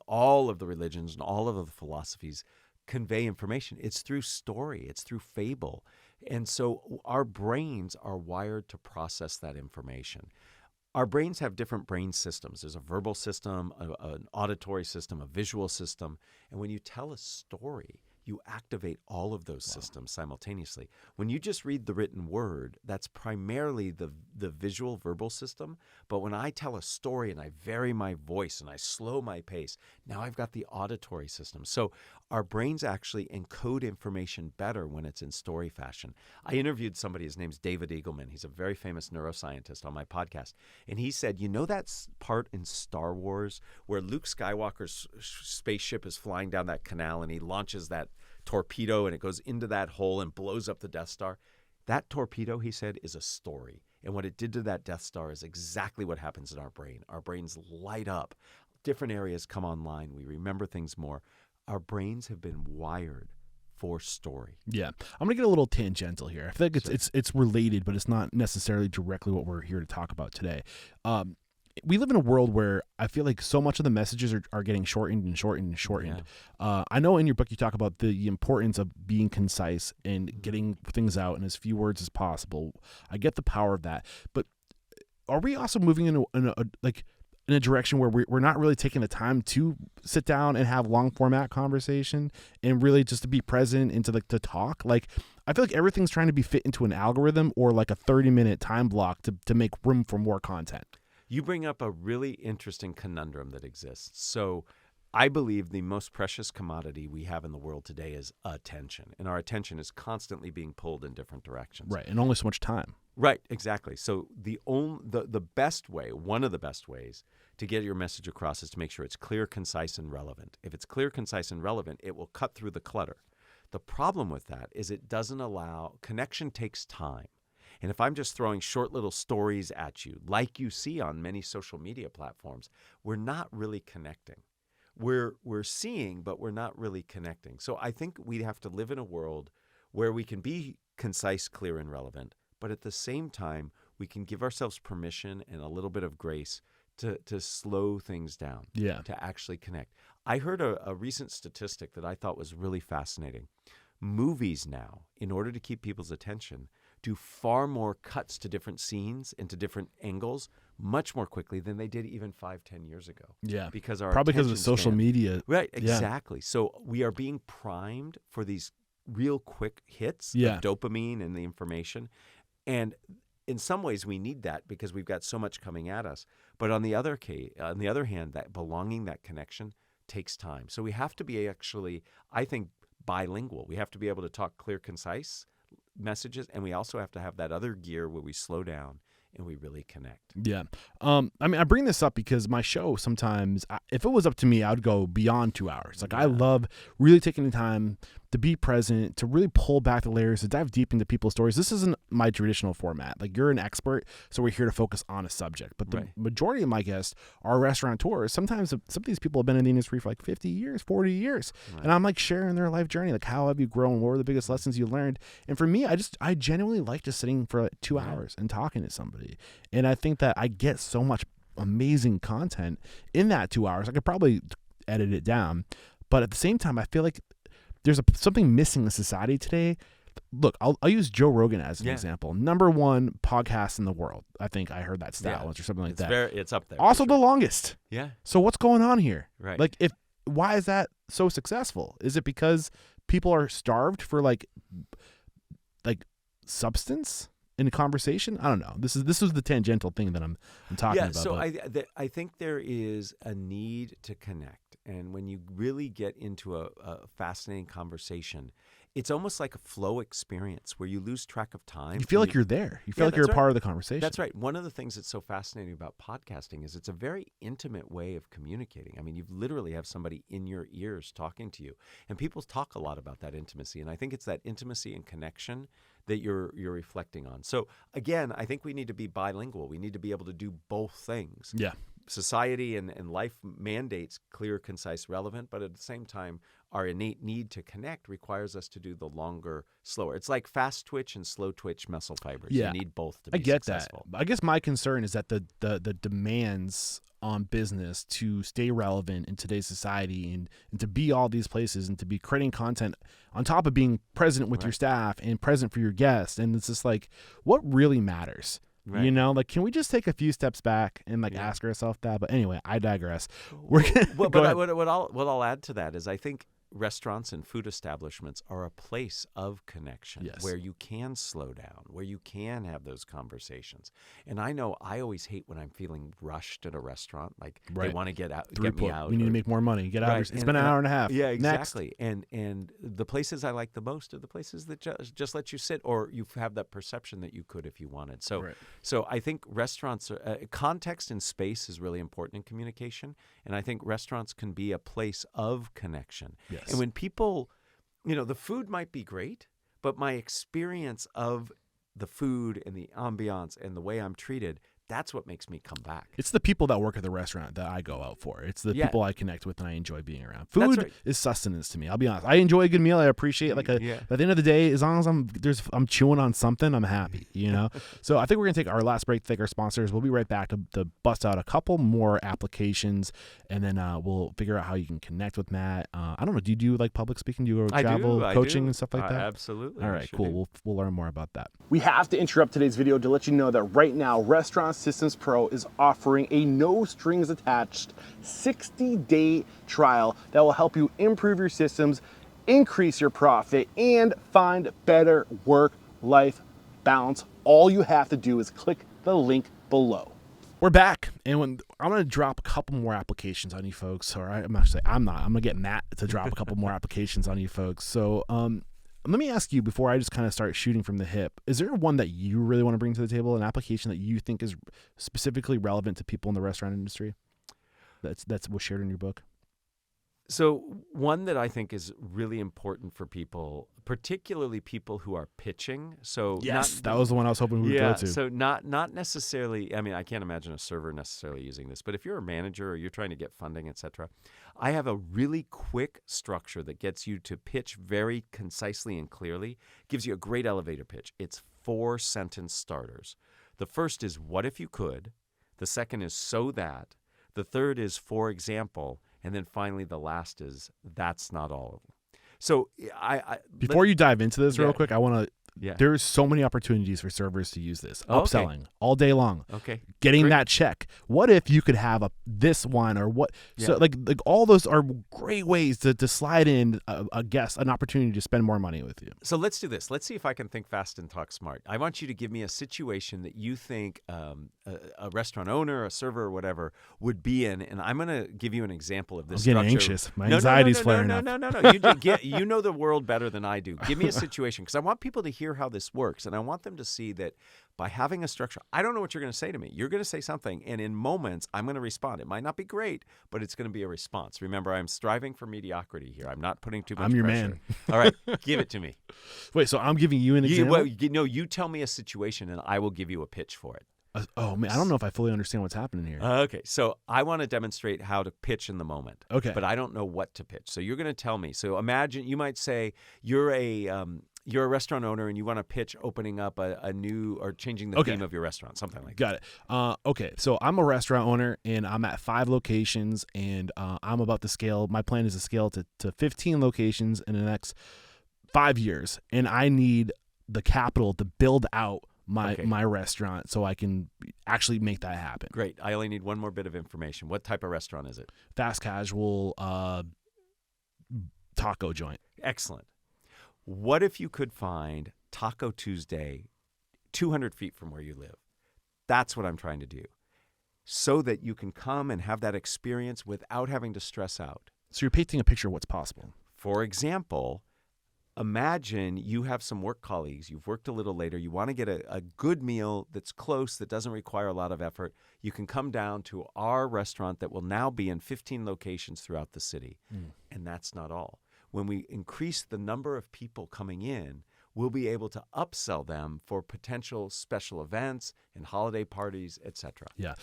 all of the religions and all of the philosophies convey information, it's through story, it's through fable. And so our brains are wired to process that information. Our brains have different brain systems. There's a verbal system, an auditory system, a visual system. And when you tell a story, you activate all of those systems simultaneously. When you just read the written word, that's primarily the visual verbal system. But when I tell a story and I vary my voice and I slow my pace, now I've got the auditory system. So our brains actually encode information better when it's in story fashion. I interviewed somebody, his name's David Eagleman. He's a very famous neuroscientist on my podcast. And he said, you know that part in Star Wars where Luke Skywalker's spaceship is flying down that canal and he launches that torpedo and it goes into that hole and blows up the Death Star? That torpedo, he said, is a story. And what it did to that Death Star is exactly what happens in our brain. Our brains light up. Different areas come online. We remember things more. Our brains have been wired for story. Yeah. I'm going to get a little tangential here. I feel like it's related, but it's not necessarily directly what we're here to talk about today. We live in a world where I feel like so much of the messages are getting shortened and shortened and shortened. Yeah. I know in your book you talk about the importance of being concise and getting things out in as few words as possible. I get the power of that. But are we also moving in a direction where we're not really taking the time to sit down and have long format conversation and really just to be present and to talk? Like, I feel like everything's trying to be fit into an algorithm or like a 30-minute time block to make room for more content. You bring up a really interesting conundrum that exists. So I believe the most precious commodity we have in the world today is attention. And our attention is constantly being pulled in different directions. Right, and only so much time. Right, exactly. So the best way, one of the best ways to get your message across is to make sure it's clear, concise, and relevant. If it's clear, concise, and relevant, it will cut through the clutter. The problem with that is it doesn't allow, connection takes time. And if I'm just throwing short little stories at you, like you see on many social media platforms, we're not really connecting. We're seeing, but we're not really connecting. So I think we have to live in a world where we can be concise, clear, and relevant, but at the same time, we can give ourselves permission and a little bit of grace to slow things down, to actually connect. I heard a recent statistic that I thought was really fascinating. Movies now, in order to keep people's attention, do far more cuts to different scenes and to different angles much more quickly than they did even 5-10 years ago. Yeah. Because our probably because of social media. Right, exactly. Yeah. So we are being primed for these real quick hits of dopamine and the information. And in some ways we need that because we've got so much coming at us. But on the other hand, that belonging, that connection takes time. So we have to be actually, I think, bilingual. We have to be able to talk clear, concise messages, and we also have to have that other gear where we slow down and we really connect. Yeah. I bring this up because my show sometimes, if it was up to me, I would go beyond 2 hours. Like, I love really taking the time to be present, to really pull back the layers, to dive deep into people's stories. This isn't my traditional format. Like, you're an expert, so we're here to focus on a subject. But the majority of my guests are restaurateurs. Sometimes some of these people have been in the industry for like 50 years, 40 years. Right. And I'm like sharing their life journey. Like, how have you grown? What were the biggest lessons you learned? And for me, I genuinely like just sitting for like 2 hours and talking to somebody. And I think that I get so much amazing content in that 2 hours. I could probably edit it down. But at the same time, I feel like there's something missing in society today. Look, I'll use Joe Rogan as an example. #1 podcast in the world. I think I heard that stat once or something like that. It's up there. Also the longest. Yeah. So what's going on here? Right. Like, why is that so successful? Is it because people are starved for like substance in a conversation? I don't know. This is the tangential thing that I'm talking about. So I think there is a need to connect. And when you really get into a fascinating conversation, it's almost like a flow experience where you lose track of time. You feel like you're there. You feel Yeah, like you're a that's part right. of the conversation. That's right. One of the things that's so fascinating about podcasting is it's a very intimate way of communicating. I mean, you literally have somebody in your ears talking to you. And people talk a lot about that intimacy. And I think it's that intimacy and connection that you're reflecting on. So again, I think we need to be bilingual. We need to be able to do both things. Yeah. Society and life mandates clear, concise, relevant, but at the same time, our innate need to connect requires us to do the longer, slower. It's like fast twitch and slow twitch muscle fibers. Yeah. You need both to be I get successful. that. I guess my concern is that the demands on business to stay relevant in today's society and to be all these places and to be creating content on top of being present with your staff and present for your guests. And it's just like, what really matters? Right. You know, like, can we just take a few steps back and ask ourselves that? But anyway, I digress. We're gonna, go ahead. What I'll add to that is I think restaurants and food establishments are a place of connection where you can slow down, where you can have those conversations. And I know I always hate when I'm feeling rushed at a restaurant, like they want to get me out. We need to make more money. Get out. It's been an hour and a half. Yeah, Next. exactly. And the places I like the most are the places that just let you sit, or you have that perception that you could if you wanted. So, so I think restaurants are context and space is really important in communication, and I think restaurants can be a place of connection. Yes. And when people, the food might be great, but my experience of the food and the ambiance and the way I'm treated, that's what makes me come back. It's the people that work at the restaurant that I go out for. It's the people I connect with and I enjoy being around. Food is sustenance to me. I'll be honest. I enjoy a good meal. I appreciate at the end of the day, as long as I'm chewing on something, I'm happy, So I think we're going to take our last break to thank our sponsors. We'll be right back to bust out a couple more applications, and then we'll figure out how you can connect with Matt. I don't know. Do you do like public speaking? Do you travel coaching and stuff like that? Absolutely. All right, cool. We'll learn more about that. We have to interrupt today's video to let you know that right now, Restaurant Systems Pro is offering a no strings attached 60-day trial that will help you improve your systems, increase your profit, and find better work-life balance. All you have to do is click the link below. We're back, and I'm going to drop a couple more applications on you folks. All right, I'm going to get Matt to drop a couple more applications on you folks. So, let me ask you before I just kind of start shooting from the hip, is there one that you really want to bring to the table, an application that you think is specifically relevant to people in the restaurant industry that's was shared in your book? So one that I think is really important for people, particularly people who are pitching. So that was the one I was hoping we would go to. So not necessarily. I mean, I can't imagine a server necessarily using this, but if you're a manager or you're trying to get funding, etc., I have a really quick structure that gets you to pitch very concisely and clearly. Gives you a great elevator pitch. It's 4-sentence starters. The first is "what if you could," the second is "so that," the third is "for example," and then finally the last is "that's not all of them." So before you dive into this real quick, I want to. Yeah. There's so many opportunities for servers to use this. Oh, Upselling all day long. Okay. Getting Great. that check. What if you could have this one or what? Yeah. So like all those are great ways to slide in a guest, an opportunity to spend more money with you. So let's do this. Let's see if I can think fast and talk smart. I want you to give me a situation that you think a restaurant owner, a server, or whatever would be in, and I'm going to give you an example of this. I'm getting structure. anxious. My anxiety's flaring up. No. You know the world better than I do. Give me a situation because I want people to hear how this works, and I want them to see that by having a structure, I don't know what you're going to say to me. You're going to say something, and in moments, I'm going to respond. It might not be great, but it's going to be a response. Remember, I'm striving for mediocrity here. I'm not putting too much I'm your pressure. man. All right, give it to me. Wait, so I'm giving you an example? You tell me a situation, and I will give you a pitch for it. Oh, man, I don't know if I fully understand what's happening here. Okay, so I want to demonstrate how to pitch in the moment. Okay. But I don't know what to pitch. So you're going to tell me. So imagine, you might say you're a restaurant owner and you want to pitch opening up a new or changing the theme of your restaurant, something like that. Got it. Okay, so I'm a restaurant owner and I'm at 5 locations and I'm about to scale. My plan is to scale to 15 locations in the next 5 years. And I need the capital to build out my restaurant so I can actually make that happen. Great. I only need one more bit of information. What type of restaurant is it? Fast casual taco joint. Excellent. What if you could find Taco Tuesday 200 feet from where you live? That's what I'm trying to do. so that you can come and have that experience without having to stress out. So you're painting a picture of what's possible. For example, imagine you have some work colleagues, you've worked a little later, you want to get a good meal that's close, that doesn't require a lot of effort. You can come down to our restaurant that will now be in 15 locations throughout the city. And that's not all. When we increase the number of people coming in, we'll be able to upsell them for potential special events and holiday parties, etc. Yeah.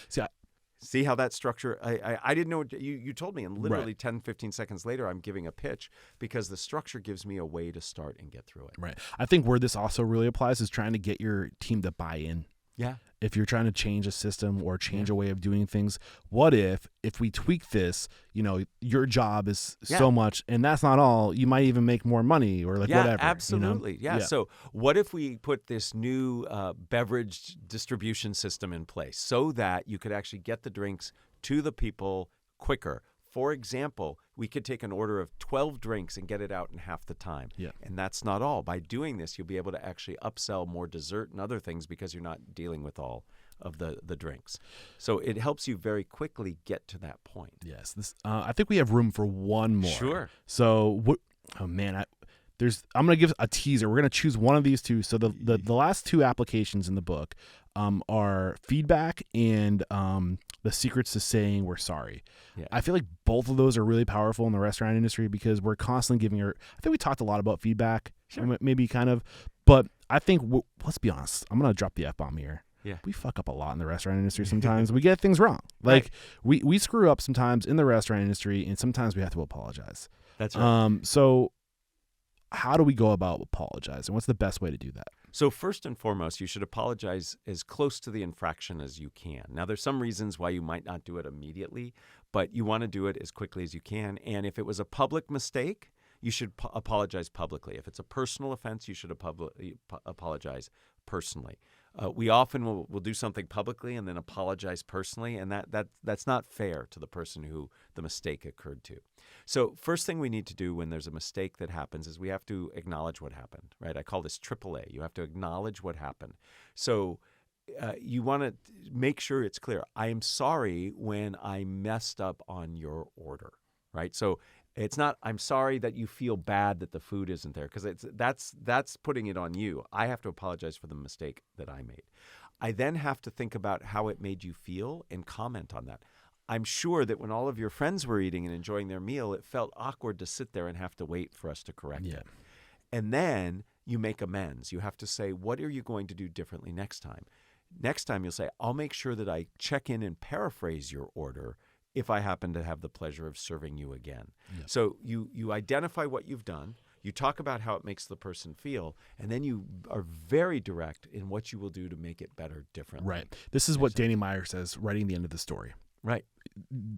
See how that structure, I didn't know, you told me, and literally 10, 15 seconds later, I'm giving a pitch because the structure gives me a way to start and get through it. Right. I think where this also really applies is trying to get your team to buy in. Yeah. If you're trying to change a system or change a way of doing things, what if we tweak this, your job is so much, and that's not all, you might even make more money or whatever. Absolutely. Yeah. So what if we put this new beverage distribution system in place so that you could actually get the drinks to the people quicker? For example, we could take an order of 12 drinks and get it out in half the time. Yeah. And that's not all. By doing this, you'll be able to actually upsell more dessert and other things because you're not dealing with all of the drinks. So it helps you very quickly get to that point. Yes. I think we have room for one more. Sure. So I'm going to give a teaser. We're going to choose one of these two. So the last two applications in the book are feedback and the secrets to saying we're sorry. Yeah. I feel like both of those are really powerful in the restaurant industry because we're constantly giving I think we talked a lot about feedback, maybe kind of, but I think, let's be honest, I'm going to drop the F-bomb here. Yeah. We fuck up a lot in the restaurant industry sometimes. We get things wrong. Like we screw up sometimes in the restaurant industry, and sometimes we have to apologize. That's right. So how do we go about apologizing? What's the best way to do that? So first and foremost, you should apologize as close to the infraction as you can. Now, there's some reasons why you might not do it immediately, but you want to do it as quickly as you can. And if it was a public mistake, you should apologize publicly. If it's a personal offense, you should apologize personally. We often will do something publicly and then apologize personally, and that's not fair to the person who the mistake occurred to. So first thing we need to do when there's a mistake that happens is we have to acknowledge what happened, right? I call this AAA. You have to acknowledge what happened. So you want to make sure it's clear. I am sorry when I messed up on your order, right? So it's not, I'm sorry that you feel bad that the food isn't there, because that's putting it on you. I have to apologize for the mistake that I made. I then have to think about how it made you feel and comment on that. I'm sure that when all of your friends were eating and enjoying their meal, it felt awkward to sit there and have to wait for us to correct it. And then you make amends. You have to say, what are you going to do differently next time? Next time you'll say, I'll make sure that I check in and paraphrase your order if I happen to have the pleasure of serving you again. So you identify what you've done, you talk about how it makes the person feel, and then you are very direct in what you will do to make it better differently. Right. This is what Danny Meyer says writing the end of the story. Right.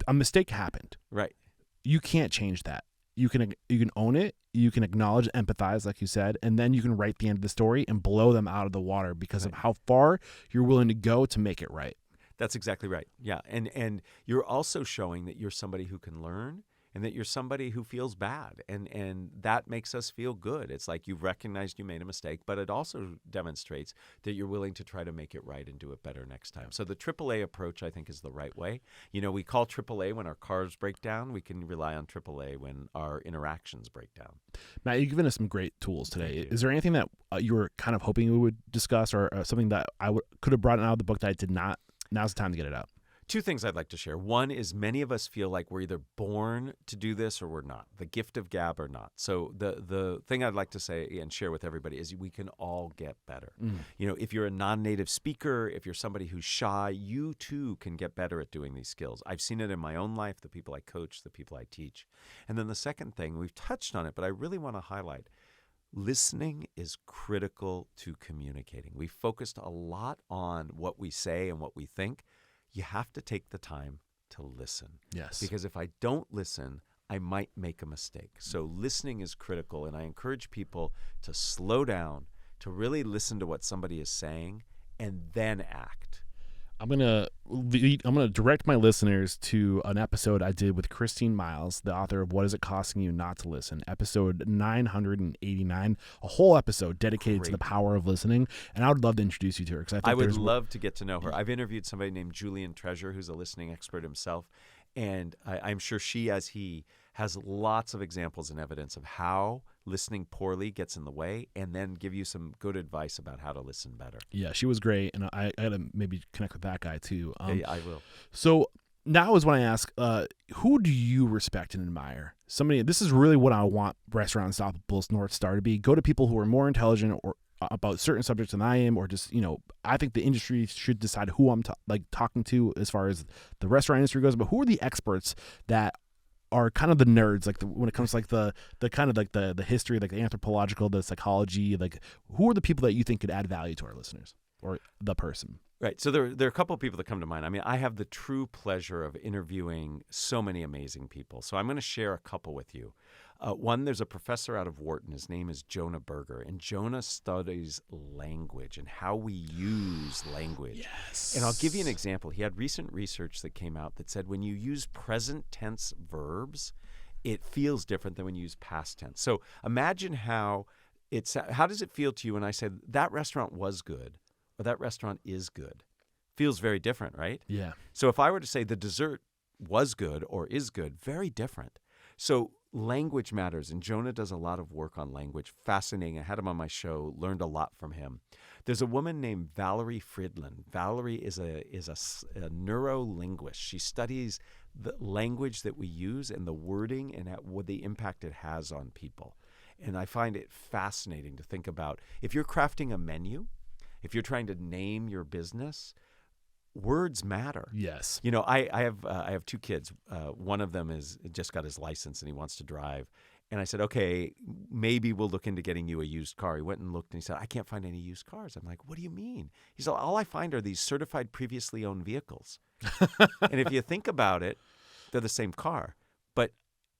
A mistake happened. Right. You can't change that. You can own it, you can acknowledge, empathize, like you said, and then you can write the end of the story and blow them out of the water because of how far you're willing to go to make it right. That's exactly right. Yeah. And you're also showing that you're somebody who can learn and that you're somebody who feels bad. And that makes us feel good. It's like you've recognized you made a mistake, but it also demonstrates that you're willing to try to make it right and do it better next time. So the AAA approach, I think, is the right way. We call AAA when our cars break down. We can rely on AAA when our interactions break down. Matt, you've given us some great tools today. Is there anything that you were kind of hoping we would discuss or something that I could have brought out of the book that I did not? Now's the time to get it out. Two things I'd like to share. One is many of us feel like we're either born to do this or we're not, the gift of gab or not. So the thing I'd like to say and share with everybody is we can all get better. If you're a non-native speaker, if you're somebody who's shy, you too can get better at doing these skills. I've seen it in my own life, the people I coach, the people I teach. And then the second thing, we've touched on it, but I really want to highlight, listening is critical to communicating. We focused a lot on what we say and what we think. You have to take the time to listen. Yes. Because if I don't listen, I might make a mistake. So listening is critical, and I encourage people to slow down, to really listen to what somebody is saying, and then act. I'm gonna direct my listeners to an episode I did with Christine Miles, the author of What Is It Costing You Not to Listen, episode 989, a whole episode dedicated to the power of listening. And I would love to introduce you to her because I would love to get to know her. I've interviewed somebody named Julian Treasure, who's a listening expert himself, and I'm sure she, as he, has lots of examples and evidence of how listening poorly gets in the way, and then give you some good advice about how to listen better. Yeah, she was great, and I gotta maybe connect with that guy too. Yeah, I will. So now is when I ask, who do you respect and admire? Somebody. This is really what I want Restaurant Unstoppable's North Star to be. Go to people who are more intelligent or about certain subjects than I am, or just, I think the industry should decide who I'm talking to as far as the restaurant industry goes. But who are the experts that are kind of the nerds, when it comes to the kind of the history, the anthropological, the psychology, who are the people that you think could add value to our listeners or the person? Right. So there are a couple of people that come to mind. I mean, I have the true pleasure of interviewing so many amazing people. So I'm going to share a couple with you. One, there's a professor out of Wharton. His name is Jonah Berger, and Jonah studies language and how we use language. Yes. And I'll give you an example. He had recent research that came out that said when you use present tense verbs, it feels different than when you use past tense. So imagine how does it feel to you when I said that restaurant was good or that restaurant is good? Feels very different, right? Yeah. So if I were to say the dessert was good or is good, very different. So language matters, and Jonah does a lot of work on language. Fascinating. I had him on my show, learned a lot from him. There's a woman named Valerie Fridland. Valerie is a neuro-linguist. She studies the language that we use and the wording and what the impact it has on people. And I find it fascinating to think about. If you're crafting a menu, if you're trying to name your business, words matter. Yes. I have two kids. One of them is just got his license and he wants to drive. And I said, okay, maybe we'll look into getting you a used car. He went and looked and he said, I can't find any used cars. I'm like, what do you mean? He said, all I find are these certified previously owned vehicles. And if you think about it, they're the same car, but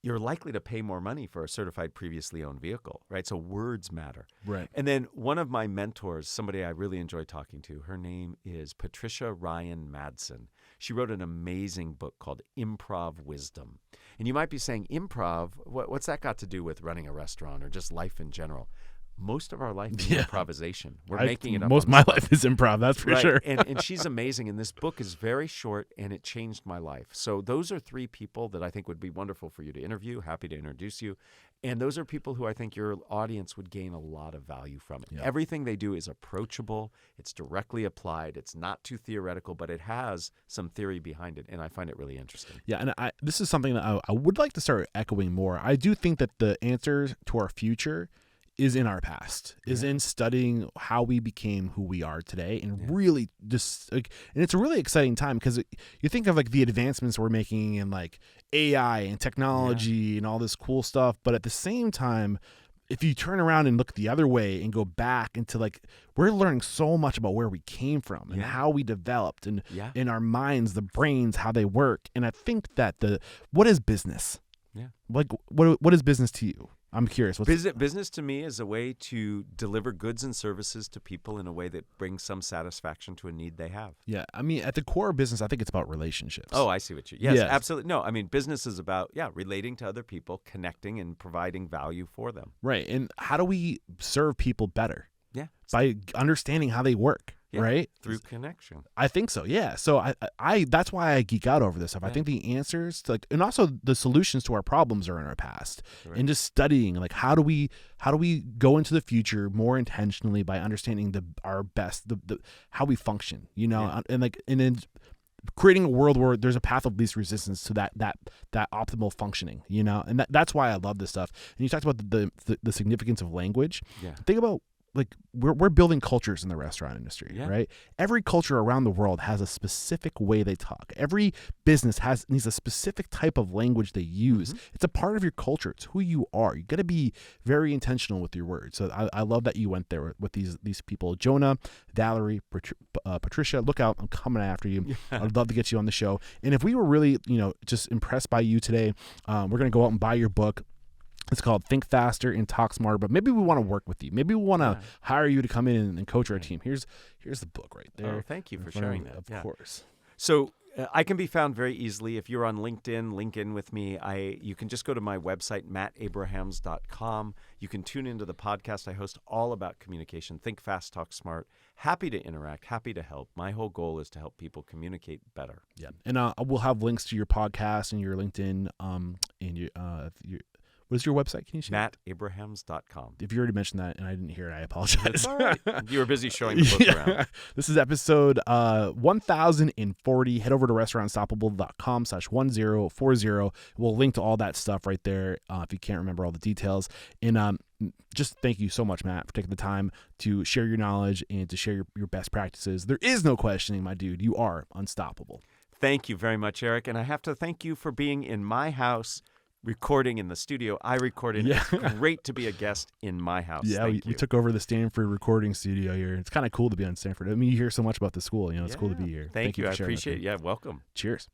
you're likely to pay more money for a certified previously owned vehicle, right? So words matter. Right. And then one of my mentors, somebody I really enjoy talking to, her name is Patricia Ryan Madsen. She wrote an amazing book called Improv Wisdom. And you might be saying, improv, what's that got to do with running a restaurant or just life in general? Most of our life is improvisation. We're making it up. Most of my life is improv, that's for sure. And she's amazing. And this book is very short, and it changed my life. So those are three people that I think would be wonderful for you to interview. Happy to introduce you. And those are people who I think your audience would gain a lot of value from. Yeah. Everything they do is approachable. It's directly applied. It's not too theoretical, but it has some theory behind it. And I find it really interesting. Yeah, and this is something that I would like to start echoing more. I do think that the answer to our future is in our past, is in studying how we became who we are today, and really just and it's a really exciting time because you think of the advancements we're making in AI and technology and all this cool stuff, but at the same time, if you turn around and look the other way and go back into we're learning so much about where we came from and how we developed and in our minds, the brains, how they work. And I think that what is business? Yeah. What is business to you? I'm curious. Business to me is a way to deliver goods and services to people in a way that brings some satisfaction to a need they have. Yeah. I mean, at the core of business, I think it's about relationships. Oh, I see what you... Yes, absolutely. No, I mean, business is about, relating to other people, connecting and providing value for them. Right. And how do we serve people better? Yeah. By understanding how they work. Yeah, right? Through connection. I think so. Yeah. So I that's why I geek out over this stuff. I think the answers to and also the solutions to our problems are in our past. Right. And just studying how do we go into the future more intentionally by understanding our best, how we function, and then creating a world where there's a path of least resistance to that optimal functioning, and that's why I love this stuff. And you talked about the significance of language. Yeah. Think about we're building cultures in the restaurant industry, right? Every culture around the world has a specific way they talk. Every business needs a specific type of language they use. Mm-hmm. It's a part of your culture. It's who you are. You got to be very intentional with your words. So I love that you went there with these people. Jonah, Valerie, Patricia, look out. I'm coming after you. Yeah. I'd love to get you on the show. And if we were really, just impressed by you today, we're going to go out and buy your book. It's called Think Faster and Talk Smarter. But maybe we want to work with you. Maybe we want to hire you to come in and coach our team. Here's the book right there. Oh, thank you for sharing that. Of course. So I can be found very easily. If you're on LinkedIn, link in with me. You can just go to my website, mattabrahams.com. You can tune into the podcast. I host all about communication. Think fast, talk smart. Happy to interact, happy to help. My whole goal is to help people communicate better. Yeah. And we'll have links to your podcast and your LinkedIn and your what is your website? Can you share? mattabrahams.com. If you already mentioned that and I didn't hear it, I apologize. It's all right. You were busy showing the book around. This is episode 1040. Head over to restaurantstoppable.com/1040. We'll link to all that stuff right there if you can't remember all the details. And just thank you so much, Matt, for taking the time to share your knowledge and to share your best practices. There is no questioning, my dude. You are unstoppable. Thank you very much, Eric. And I have to thank you for being in my house, recording in the studio I recorded. Yeah. It's great to be a guest in my house. Yeah, we took over the Stanford recording studio here. It's kind of cool to be on Stanford. I mean, you hear so much about the school. It's cool to be here. Thank you. for I sharing appreciate it. Yeah, welcome. Cheers.